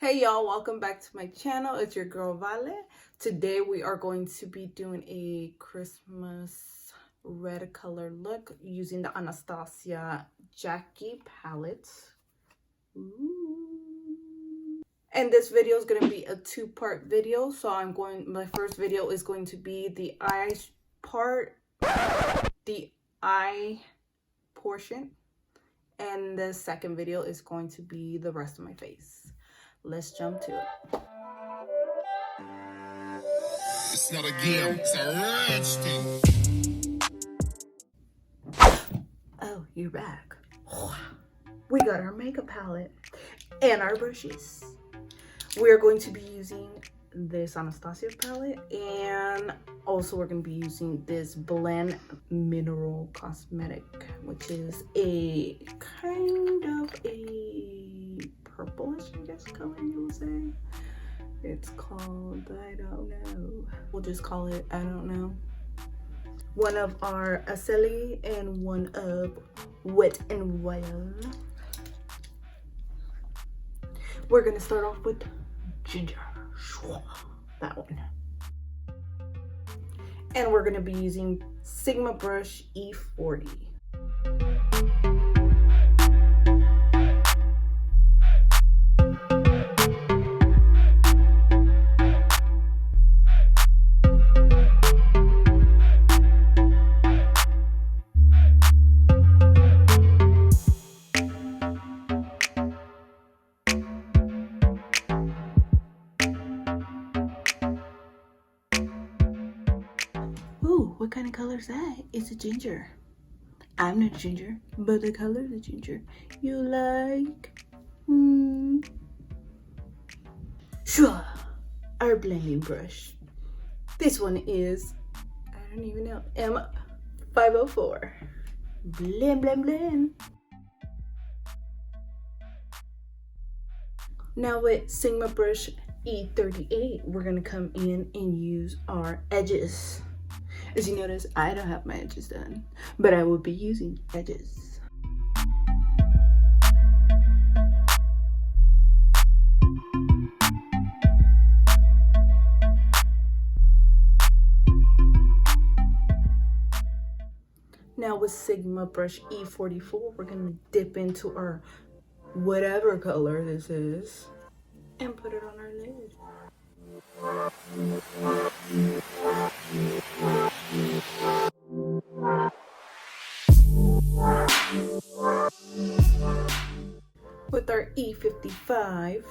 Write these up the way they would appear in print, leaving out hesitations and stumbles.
Hey y'all, welcome back to my channel. It's your girl Vale. Today we are going to be doing a Christmas red color look using the Anastasia Jackie palette. Ooh. And this video is going to be a two-part video. So my first video is going to be the eyes part, the eye portion. And the second video is going to be the rest of my face. Let's jump to it. It's not a game, it's a rich thing. Oh, you're back. We got our makeup palette and our brushes. We're going to be using this Anastasia palette, and also we're going to be using this Blend Mineral Cosmetic, which is a kind of a purplish, I guess, color you would say. It's called, I don't know. We'll just call it, I don't know. One of our Araceli and one of Wet n Wild. We're gonna start off with ginger. That one. And we're gonna be using Sigma brush E40. Ooh, what kind of color is that? It's a ginger. I'm not ginger, but the color is a ginger. You like? Sure. Our blending brush. This one is, I don't even know, M504. Blend, blend, blend. Now with Sigma brush E38, we're gonna come in and use our edges. As you notice, I don't have my edges done, but I will be using edges. Now with Sigma brush E44, we're gonna dip into our whatever color this is and put it on our lid. With our E55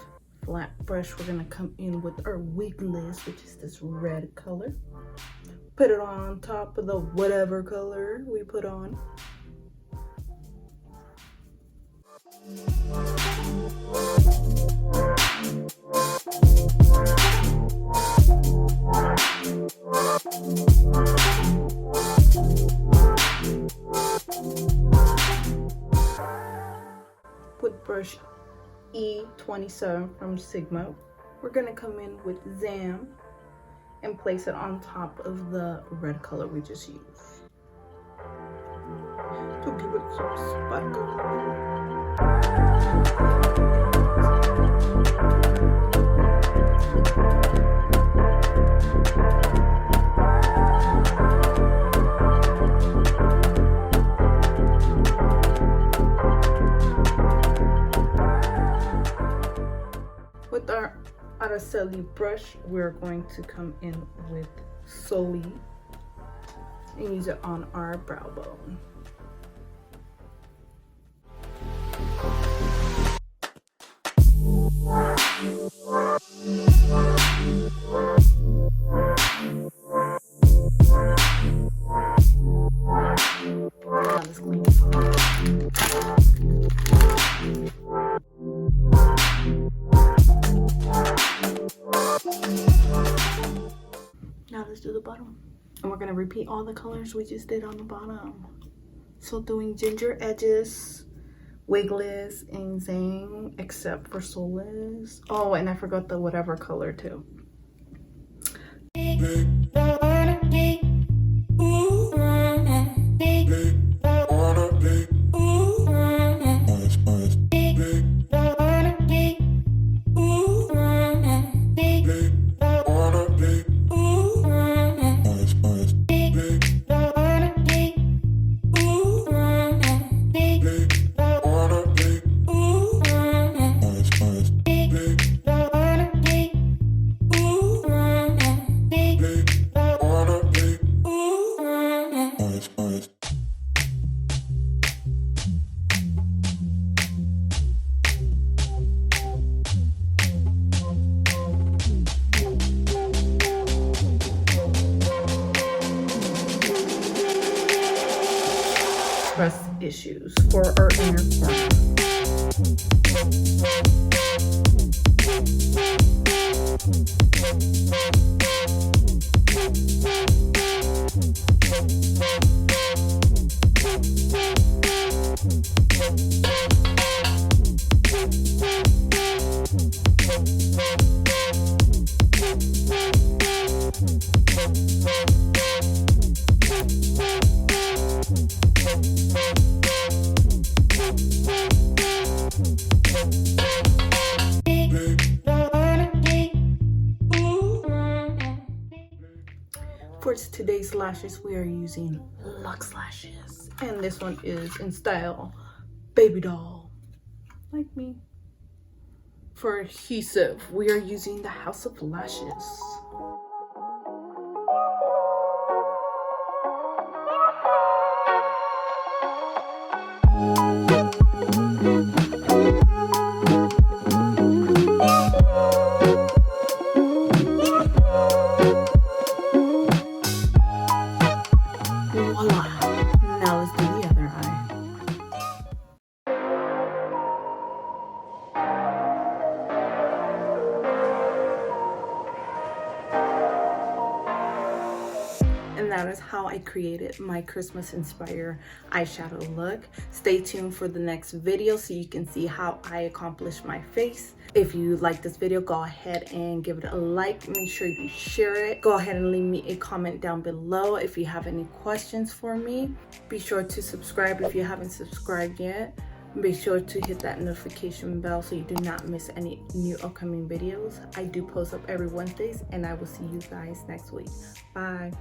flat brush, we're gonna come in with our Wiggalese, which is this red color. Put it on top of the whatever color we put on. With brush E27 from Sigma, we're gonna come in with Zamn and place it on top of the red color we just used to give it some sparkle. With our Araceli brush, we're going to come in with Soleil and use it on our brow bone. Now let's clean this off. Now let's do the bottom. And we're gonna repeat all the colors we just did on the bottom. So doing ginger edges, Wiggalese, and Zamn, except for Soleil. Oh, and I forgot the whatever color too. issues for our inner corner. For today's lashes, we are using Luxe lashes, and this one is in style baby doll, like me. For adhesive, we are using the House of Lashes. Voila! Now let's do the other eye. And that is how I created my Christmas inspired eyeshadow look. Stay tuned for the next video so you can see how I accomplished my face. If you like this video, go ahead and give it a like. Make sure you share it. Go ahead and leave me a comment down below if you have any questions for me. Be sure to subscribe if you haven't subscribed yet. Be sure to hit that notification bell so you do not miss any new upcoming videos. I do post up every Wednesdays, and I will see you guys next week. Bye.